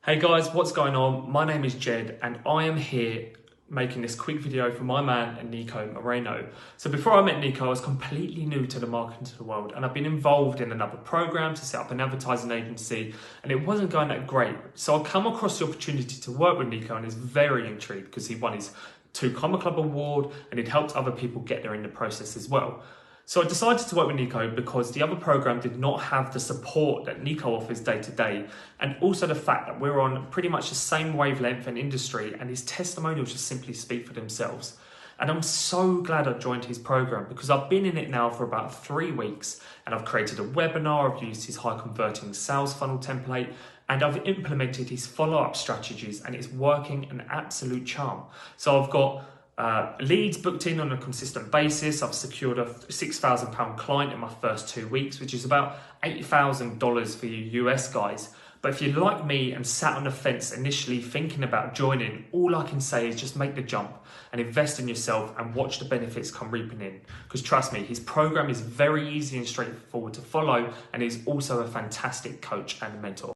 Hey guys, what's going on? My name is Jed and I am here making this quick video for my man Nico Moreno. So before I met Nico, I was completely new to the marketing world and I've been involved in another program to set up an advertising agency and it wasn't going that great. So I come across the opportunity to work with Nico and is very intrigued because he won his 2 Comma Club award and it helped other people get there in the process as well. So I decided to work with Nico because the other program did not have the support that Nico offers day to day, and also the fact that we're on pretty much the same wavelength and industry, and his testimonials just simply speak for themselves. And I'm so glad I joined his program because I've been in it now for about 3 weeks and I've created a webinar, I've used his high converting sales funnel template, and I've implemented his follow-up strategies and it's working an absolute charm. So I've got leads booked in on a consistent basis. I've secured a £6,000 client in my first 2 weeks, which is about $8,000 for you US guys. But if you're like me and sat on the fence initially thinking about joining, all I can say is just make the jump and invest in yourself and watch the benefits come reaping in. Because trust me, his program is very easy and straightforward to follow, and he's also a fantastic coach and mentor.